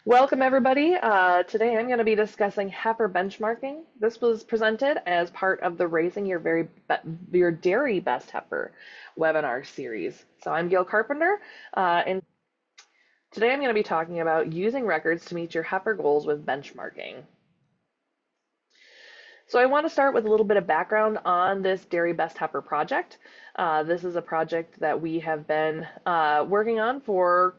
Welcome, everybody. Today I'm going to be discussing heifer benchmarking. This was presented as part of the Raising Your Dairy Best Heifer webinar series. So I'm Gail Carpenter, and today I'm going to be talking about using records to meet your heifer goals with benchmarking. So I want to start with a little bit of background on this Dairy Best Heifer project. This is a project that we have been working on for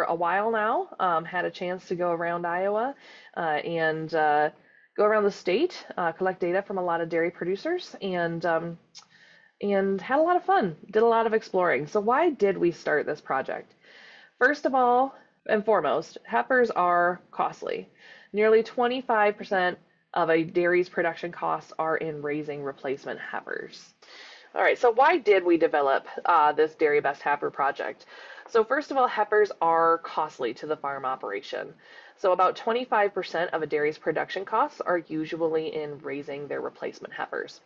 a while now. Had a chance to go around Iowa and go around the state, collect data from a lot of dairy producers, and had a lot of fun. Did a lot of exploring. So why did we start this project? First of all and foremost, heifers are costly. Nearly 25% of a dairy's production costs are in raising replacement heifers. All right, so why did we develop this Dairy Best Heifer project? So first of all, heifers are costly to the farm operation. So about 25% of a dairy's production costs are usually in raising their replacement heifers.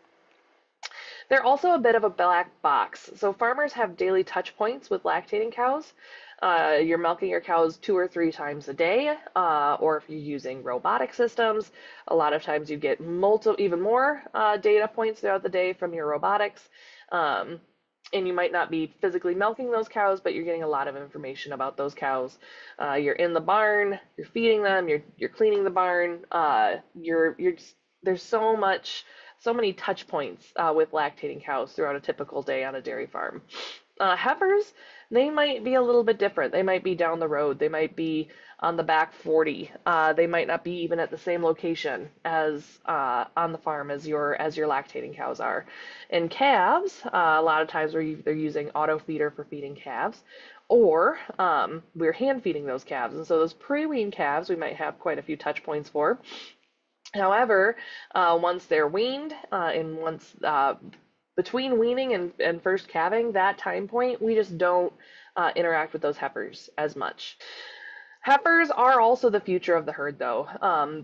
They're also a bit of a black box. So farmers have daily touch points with lactating cows. You're milking your cows 2 or 3 times a day, or if you're using robotic systems, a lot of times you get even more data points throughout the day from your robotics. And you might not be physically milking those cows, but you're getting a lot of information about those cows. You're in the barn, you're feeding them, you're cleaning the barn. There's so many touch points with lactating cows throughout a typical day on a dairy farm. Heifers, they might be a little bit different. They might be down the road. They might be on the back 40. They might not be even at the same location as on the farm as your lactating cows are. And calves, a lot of times we're either using auto feeder for feeding calves, or we're hand feeding those calves. And so those pre-wean calves, we might have quite a few touch points for. However, once they're weaned and once between weaning and first calving, that time point, we just don't interact with those heifers as much. Heifers are also the future of the herd, though.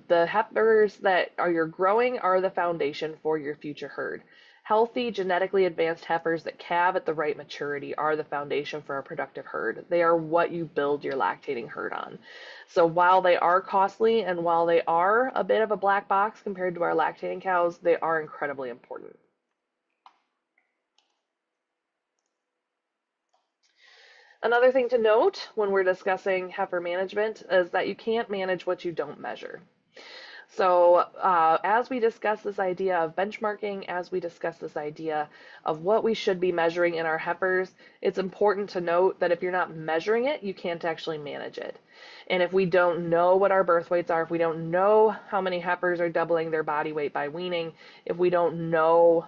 The heifers that you're growing are the foundation for your future herd. Healthy, genetically advanced heifers that calve at the right maturity are the foundation for a productive herd. They are what you build your lactating herd on. So while they are costly and while they are a bit of a black box compared to our lactating cows, they are incredibly important. Another thing to note when we're discussing heifer management is that you can't manage what you don't measure. So as we discuss this idea of benchmarking, as we discuss this idea of what we should be measuring in our heifers, it's important to note that if you're not measuring it, you can't actually manage it. And if we don't know what our birth weights are, if we don't know how many heifers are doubling their body weight by weaning, if we don't know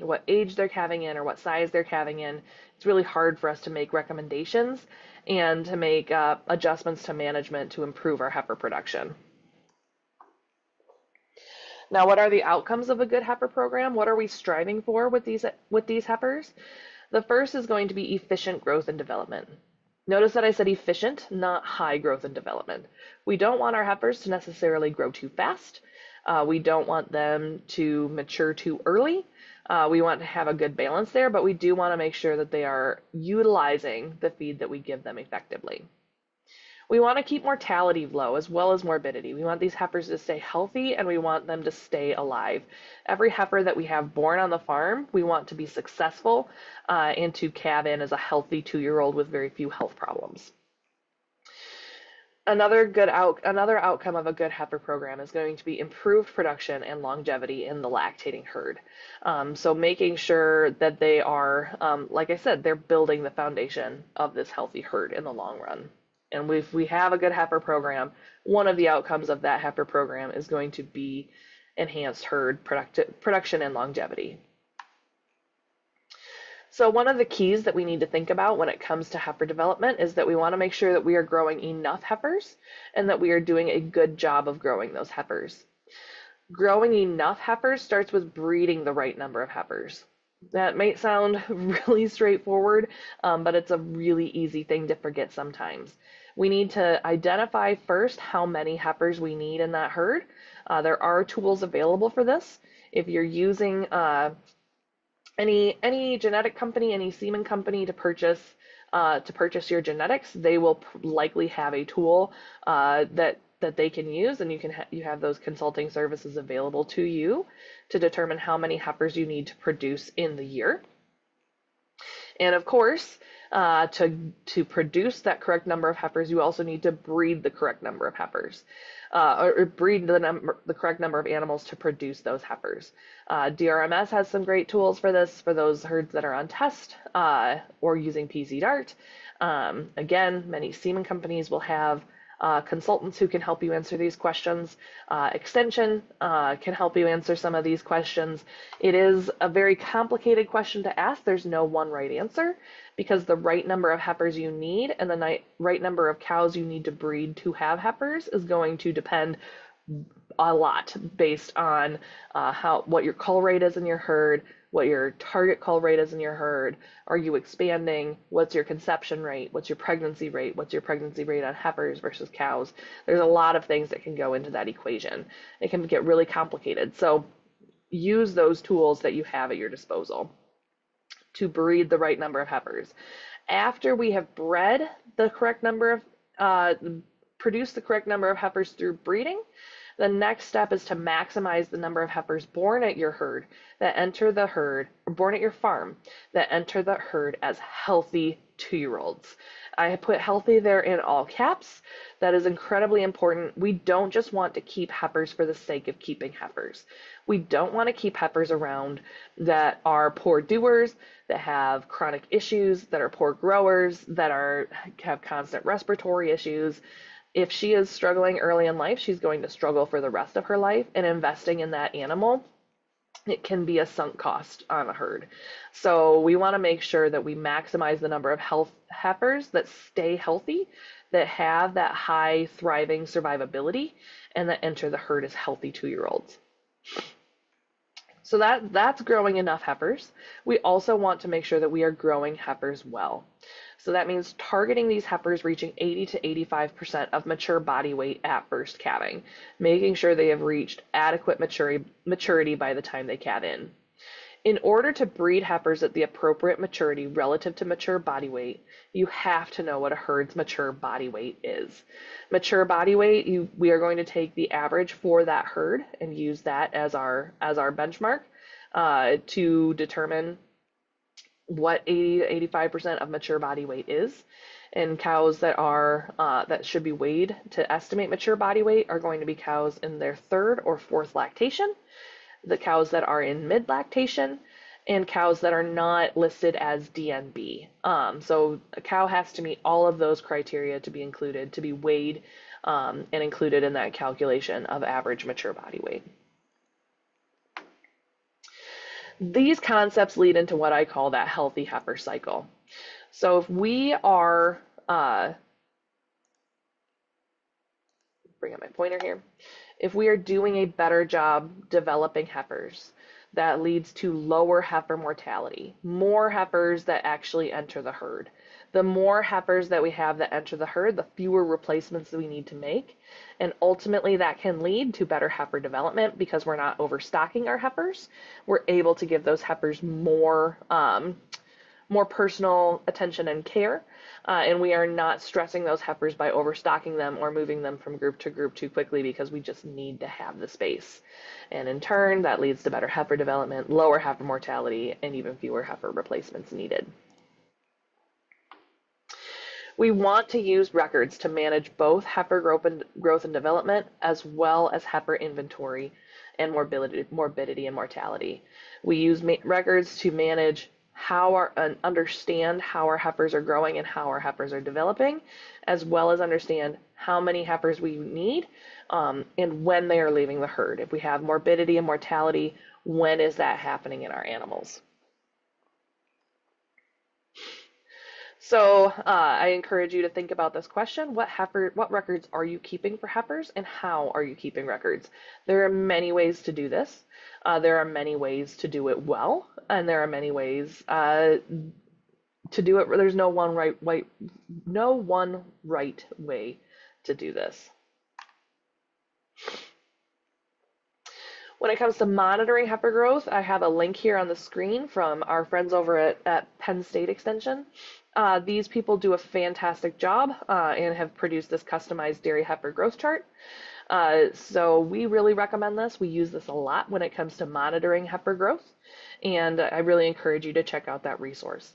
what age they're calving in or what size they're calving in, it's really hard for us to make recommendations and to make adjustments to management to improve our heifer production. Now, what are the outcomes of a good heifer program? What are we striving for with these heifers? The first is going to be efficient growth and development. Notice that I said efficient, not high growth and development. We don't want our heifers to necessarily grow too fast. We don't want them to mature too early. We want to have a good balance there, but we do want to make sure that they are utilizing the feed that we give them effectively. We want to keep mortality low as well as morbidity. We want these heifers to stay healthy and we want them to stay alive. Every heifer that we have born on the farm, we want to be successful and to calve in as a healthy 2-year-old with very few health problems. Another outcome of a good heifer program is going to be improved production and longevity in the lactating herd. So making sure that they are, like I said, they're building the foundation of this healthy herd in the long run. And if we have a good heifer program, one of the outcomes of that heifer program is going to be enhanced herd production and longevity. So one of the keys that we need to think about when it comes to heifer development is that we want to make sure that we are growing enough heifers and that we are doing a good job of growing those heifers. Growing enough heifers starts with breeding the right number of heifers. That might sound really straightforward, but it's a really easy thing to forget sometimes. We need to identify first how many heifers we need in that herd. There are tools available for this. If you're using any genetic company, any semen company to purchase to purchase your genetics, they will likely have a tool that they can use, and you have those consulting services available to you to determine how many heifers you need to produce in the year. And of course, to produce that correct number of heifers, you also need to breed the correct number of heifers, or breed the correct number of animals to produce those heifers. DRMS has some great tools for this for those herds that are on test or using PZ Dart. Again, many semen companies will have consultants who can help you answer these questions. Extension can help you answer some of these questions. It is a very complicated question to ask. There's no one right answer because the right number of heifers you need and the right number of cows you need to breed to have heifers is going to depend a lot based on what your cull rate is in your herd, what your target cull rate is in your herd. Are you expanding? What's your conception rate? What's your pregnancy rate? What's your pregnancy rate on heifers versus cows? There's a lot of things that can go into that equation. It can get really complicated. So use those tools that you have at your disposal to breed the right number of heifers. After we have bred the correct number of, produced the correct number of heifers through breeding, the next step is to maximize the number of heifers born at your herd that enter the herd, or born at your farm, that enter the herd as healthy 2-year-olds. I put healthy there in all caps. That is incredibly important. We don't just want to keep heifers for the sake of keeping heifers. We don't want to keep heifers around that are poor doers, that have chronic issues, that are poor growers, that have constant respiratory issues. If she is struggling early in life, she's going to struggle for the rest of her life, and investing in that animal, it can be a sunk cost on a herd. So we want to make sure that we maximize the number of heifers that stay healthy, that have that high thriving survivability, and that enter the herd as healthy 2-year-olds. So that's growing enough heifers. We also want to make sure that we are growing heifers well. So that means targeting these heifers reaching 80 to 85% of mature body weight at first calving, making sure they have reached adequate maturity by the time they calve in. In order to breed heifers at the appropriate maturity relative to mature body weight, you have to know what a herd's mature body weight is. Mature body weight, we are going to take the average for that herd and use that as our benchmark to determine what 80 to 85% of mature body weight is. And cows that should be weighed to estimate mature body weight are going to be cows in their 3rd or 4th lactation, the cows that are in mid lactation, and cows that are not listed as DNB. So a cow has to meet all of those criteria to be included, to be weighed and included in that calculation of average mature body weight. These concepts lead into what I call that healthy heifer cycle. So if we are, bring up my pointer here, if we are doing a better job developing heifers, that leads to lower heifer mortality, more heifers that actually enter the herd. The more heifers that we have that enter the herd, the fewer replacements that we need to make. And ultimately that can lead to better heifer development because we're not overstocking our heifers. We're able to give those heifers more personal attention and care. And we are not stressing those heifers by overstocking them or moving them from group to group too quickly because we just need to have the space. And in turn, that leads to better heifer development, lower heifer mortality, and even fewer heifer replacements needed. We want to use records to manage both heifer growth and development as well as heifer inventory and morbidity and mortality. We use records to manage understand how our heifers are growing and how our heifers are developing, as well as understand how many heifers we need and when they are leaving the herd. If we have morbidity and mortality, when is that happening in our animals? So I encourage you to think about this question. What records are you keeping for heifers, and how are you keeping records? There are many ways to do this. There are many ways to do it well, and there are many ways to do it. There's no one right way to do this. When it comes to monitoring heifer growth, I have a link here on the screen from our friends over at Penn State Extension. These people do a fantastic job and have produced this customized dairy heifer growth chart. So we really recommend this. We use this a lot when it comes to monitoring heifer growth, and I really encourage you to check out that resource.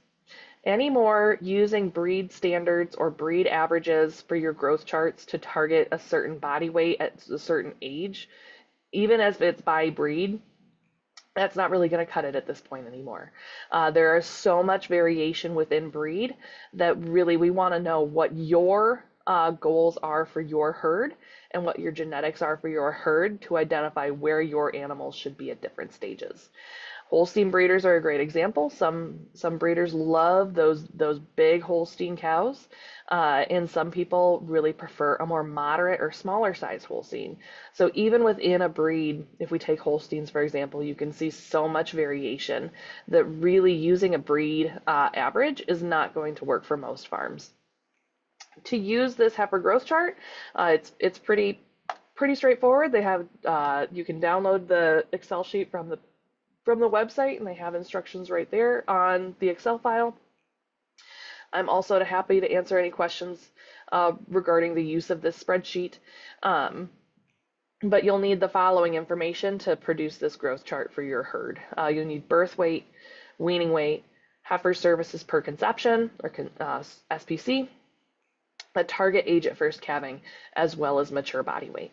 Anymore, using breed standards or breed averages for your growth charts to target a certain body weight at a certain age, even as it's by breed, that's not really going to cut it at this point anymore. There is so much variation within breed that really we want to know what your goals are for your herd and what your genetics are for your herd to identify where your animals should be at different stages. Holstein breeders are a great example. Some breeders love those big Holstein cows, and some people really prefer a more moderate or smaller size Holstein. So even within a breed, if we take Holsteins for example, you can see so much variation that really using a breed average is not going to work for most farms. To use this heifer growth chart, it's pretty straightforward. They have you can download the Excel sheet from the website, and they have instructions right there on the Excel file. I'm also happy to answer any questions regarding the use of this spreadsheet. But you'll need the following information to produce this growth chart for your herd. You'll need birth weight, weaning weight, heifer services per conception, or SPC, a target age at first calving, as well as mature body weight.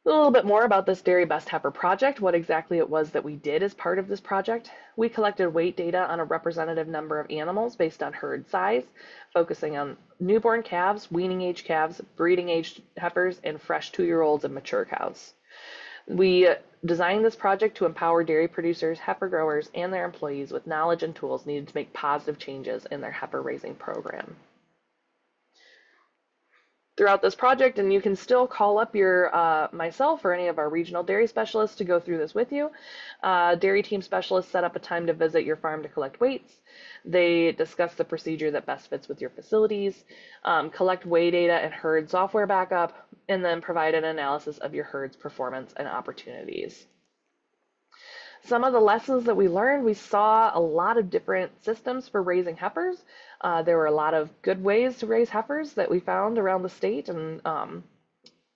A little bit more about this Dairy Best Heifer project, what exactly it was that we did as part of this project. We collected weight data on a representative number of animals based on herd size, focusing on newborn calves, weaning age calves, breeding age heifers, and fresh 2-year-olds and mature cows. We designed this project to empower dairy producers, heifer growers, and their employees with knowledge and tools needed to make positive changes in their heifer raising program. Throughout this project, and you can still call up your myself or any of our regional dairy specialists to go through this with you. Dairy team specialists set up a time to visit your farm to collect weights. They discuss the procedure that best fits with your facilities, collect weigh data and herd software backup, and then provide an analysis of your herd's performance and opportunities. Some of the lessons that we learned, we saw a lot of different systems for raising heifers. There were a lot of good ways to raise heifers that we found around the state, and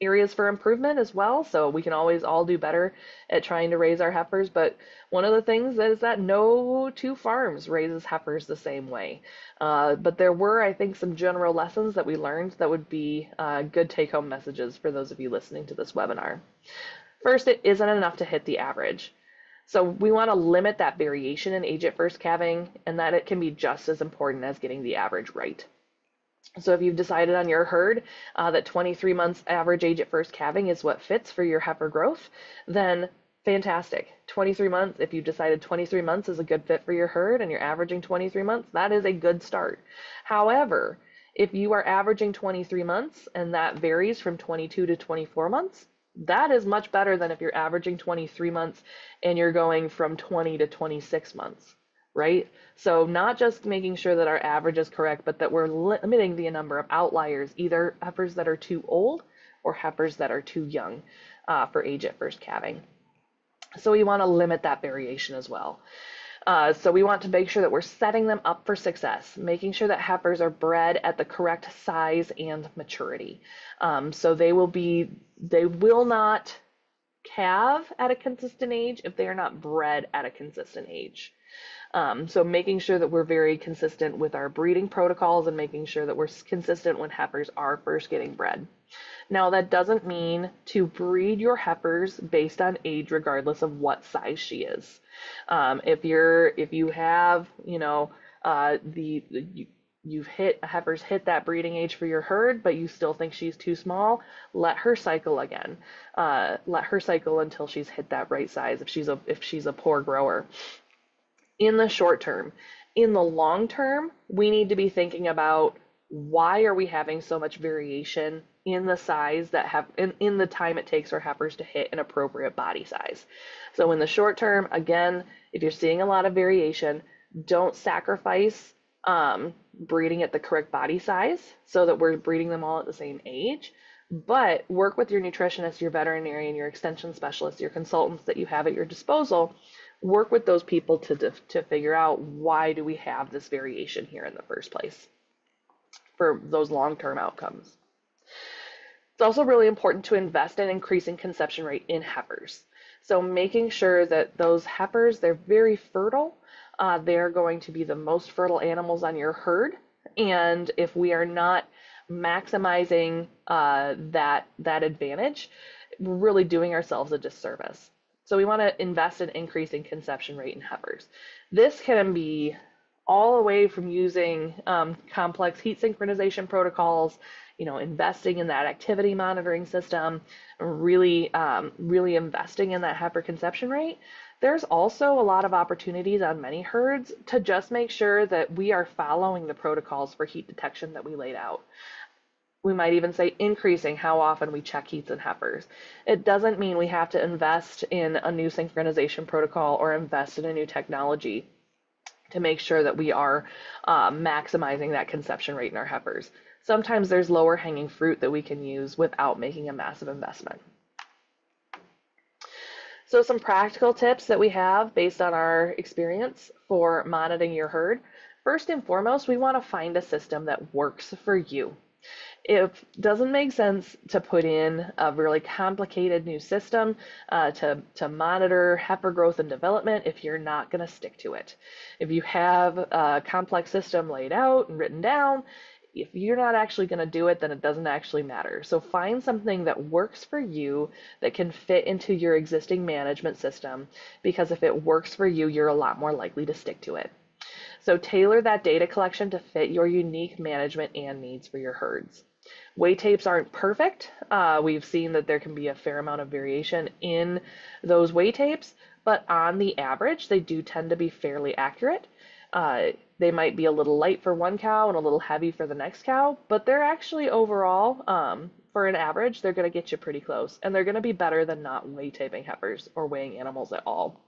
areas for improvement as well. So we can always all do better at trying to raise our heifers. But one of the things is that no two farms raises heifers the same way. But there were, I think, some general lessons that we learned that would be good take-home messages for those of you listening to this webinar. First, it isn't enough to hit the average. So we want to limit that variation in age at first calving, and that it can be just as important as getting the average right. So if you've decided on your herd that 23 months average age at first calving is what fits for your heifer growth, then fantastic. 23 months, if you decided 23 months is a good fit for your herd and you're averaging 23 months, that is a good start. However, if you are averaging 23 months and that varies from 22 to 24 months, that is much better than if you're averaging 23 months and you're going from 20 to 26 months, right? So not just making sure that our average is correct, but that we're limiting the number of outliers, either heifers that are too old or heifers that are too young for age at first calving. So we want to limit that variation as well. So we want to make sure that we're setting them up for success, making sure that heifers are bred at the correct size and maturity. So they will not calve at a consistent age if they are not bred at a consistent age. So making sure that we're very consistent with our breeding protocols and making sure that we're consistent when heifers are first getting bred. Now, that doesn't mean to breed your heifers based on age, regardless of what size she is. If you have, heifers hit that breeding age for your herd, but you still think she's too small, let her cycle again. Let her cycle until she's hit that right size if she's a poor grower. In the short term. In the long term, we need to be thinking about why are we having so much variation in the size in the time it takes for heifers to hit an appropriate body size. So in the short term, again, if you're seeing a lot of variation, don't sacrifice breeding at the correct body size so that we're breeding them all at the same age. But work with your nutritionist, your veterinarian, your extension specialist, your consultants that you have at your disposal. Work with those people to figure out, why do we have this variation here in the first place for those long-term outcomes. It's also really important to invest in increasing conception rate in heifers. So making sure that those heifers, they're very fertile. They're going to be the most fertile animals on your herd. And if we are not maximizing that advantage, we're really doing ourselves a disservice. So we want to invest in increasing conception rate in heifers. This can be all the way from using complex heat synchronization protocols, investing in that activity monitoring system, really investing in that heifer conception rate. There's also a lot of opportunities on many herds to just make sure that we are following the protocols for heat detection that we laid out. We might even say increasing how often we check heats in heifers. It doesn't mean we have to invest in a new synchronization protocol or invest in a new technology to make sure that we are maximizing that conception rate in our heifers. Sometimes there's lower hanging fruit that we can use without making a massive investment. So some practical tips that we have based on our experience for monitoring your herd. First and foremost, we want to find a system that works for you. It doesn't make sense to put in a really complicated new system to monitor heifer growth and development if you're not going to stick to it. If you have a complex system laid out and written down, if you're not actually going to do it, then it doesn't actually matter. So find something that works for you, that can fit into your existing management system, because if it works for you, you're a lot more likely to stick to it. So tailor that data collection to fit your unique management and needs for your herds. Weight tapes aren't perfect. We've seen that there can be a fair amount of variation in those weight tapes, but on the average, they do tend to be fairly accurate. They might be a little light for one cow and a little heavy for the next cow, but they're actually overall, for an average, they're going to get you pretty close, and they're going to be better than not weight taping heifers or weighing animals at all.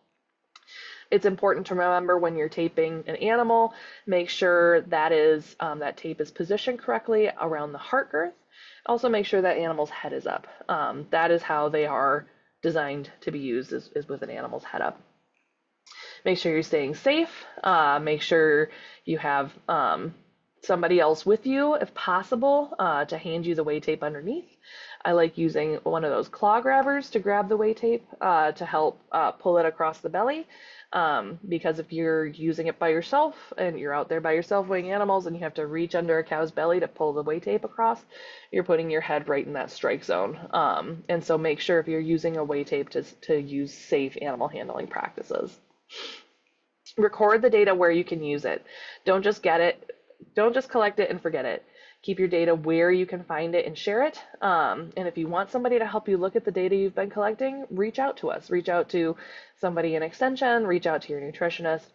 It's important to remember when you're taping an animal, make sure that tape is positioned correctly around the heart girth. Also make sure that animal's head is up. That is how they are designed to be used, is with an animal's head up. Make sure you're staying safe. Make sure you have somebody else with you, if possible, to hand you the weight tape underneath. I like using one of those claw grabbers to grab the weight tape to help pull it across the belly. Because if you're using it by yourself and you're out there by yourself weighing animals and you have to reach under a cow's belly to pull the weight tape across, you're putting your head right in that strike zone. And so make sure if you're using a weight tape to use safe animal handling practices. Record the data where you can use it. Don't just collect it and forget it. Keep your data where you can find it and share it. And if you want somebody to help you look at the data you've been collecting, reach out to us. Reach out to somebody in extension, reach out to your nutritionist,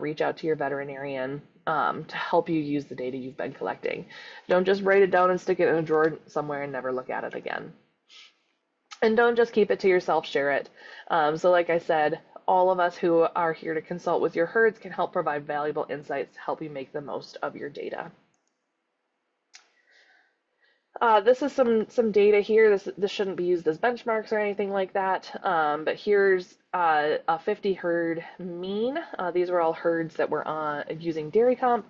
reach out to your veterinarian to help you use the data you've been collecting. Don't just write it down and stick it in a drawer somewhere and never look at it again. And don't just keep it to yourself, share it. So like I said, all of us who are here to consult with your herds can help provide valuable insights to help you make the most of your data. This is some data here. This shouldn't be used as benchmarks or anything like that, but here's a 50 herd mean. These were all herds that were using dairy comp.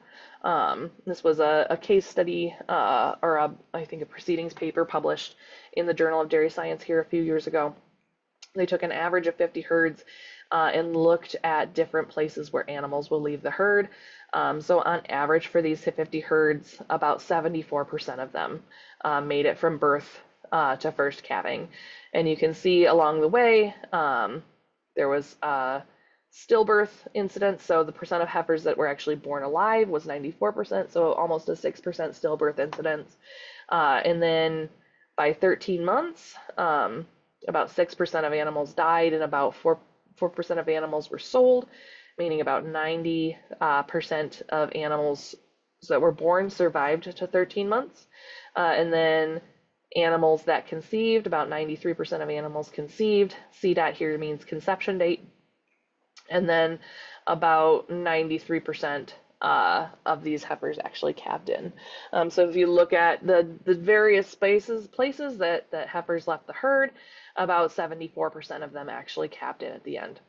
This was a case study I think a proceedings paper published in the Journal of Dairy Science here a few years ago. They took an average of 50 herds and looked at different places where animals will leave the herd. So on average for these 50 herds, about 74% of them made it from birth to first calving. And you can see along the way, there was stillbirth incidence. So the percent of heifers that were actually born alive was 94%, so almost a 6% stillbirth incidence. And then by 13 months, about 6% of animals died and about 4% of animals were sold, meaning about 90% of animals that were born survived to 13 months. And then animals that conceived, about 93% of animals conceived. CDAT here means conception date. And then about 93% of these heifers actually calved in. So if you look at the various places that heifers left the herd, about 74% of them actually calved in at the end.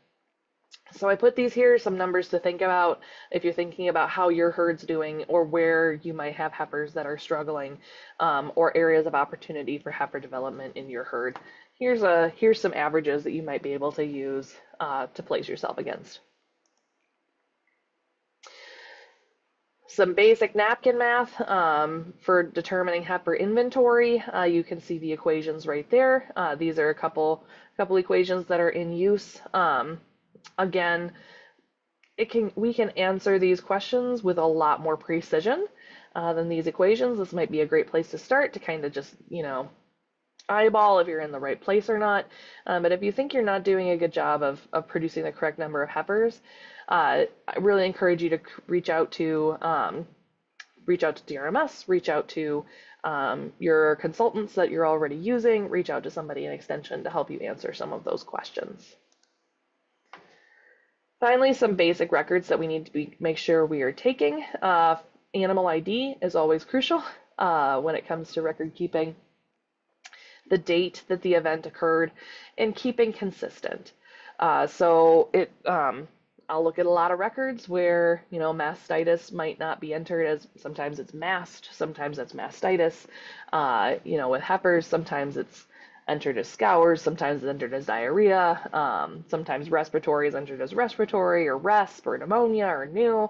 So I put these here, some numbers to think about if you're thinking about how your herd's doing or where you might have heifers that are struggling, or areas of opportunity for heifer development in your herd. Here's some averages that you might be able to use to place yourself against. Some basic napkin math for determining heifer inventory. You can see the equations right there. These are a couple equations that are in use. Again, we can answer these questions with a lot more precision than these equations. This might be a great place to start to kind of just, eyeball if you're in the right place or not. But if you think you're not doing a good job of producing the correct number of heifers, I really encourage you to reach out to DRMS, reach out to your consultants that you're already using, reach out to somebody in Extension to help you answer some of those questions. Finally, some basic records that we need to make sure we are taking. Animal ID is always crucial when it comes to record keeping. The date that the event occurred, and keeping consistent. I'll look at a lot of records where, mastitis might not be entered as, sometimes it's mast, sometimes it's mastitis. With heifers, sometimes it's entered as scours, sometimes it's entered as diarrhea, sometimes respiratory is entered as respiratory or resp or pneumonia or new.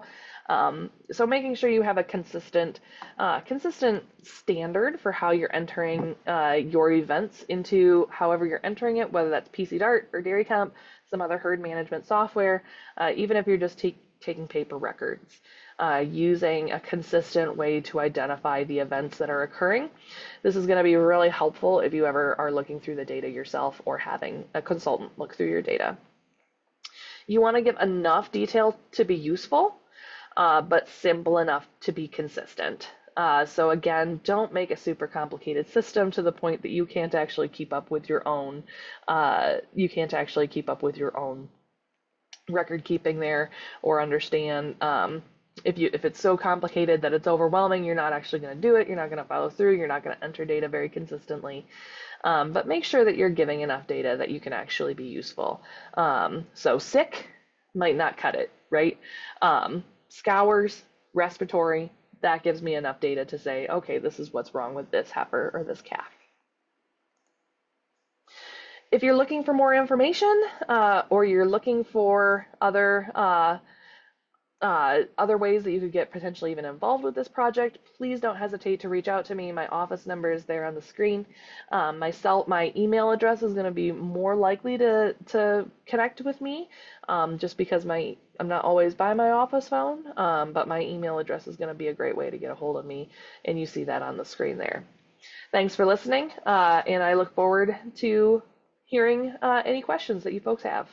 So making sure you have a consistent standard for how you're entering your events into however you're entering it, whether that's PC Dart or Dairy Comp, some other herd management software, even if you're just taking paper records. Using a consistent way to identify the events that are occurring. This is going to be really helpful if you ever are looking through the data yourself or having a consultant look through your data. You want to give enough detail to be useful, but simple enough to be consistent. So again, don't make a super complicated system to the point that you can't actually keep up with your own. Record keeping there, or understand. If it's so complicated that it's overwhelming, you're not actually going to do it. You're not going to follow through. You're not going to enter data very consistently. But make sure that you're giving enough data that you can actually be useful. So sick might not cut it, right? Scours, respiratory, that gives me enough data to say, okay, this is what's wrong with this heifer or this calf. If you're looking for more information, or you're looking for other ways that you could get potentially even involved with this project, please don't hesitate to reach out to me. My office number is there on the screen. My email address is going to be more likely to connect with me, just because I'm not always by my office phone, but my email address is going to be a great way to get a hold of me, and you see that on the screen there. Thanks for listening, and I look forward to hearing any questions that you folks have.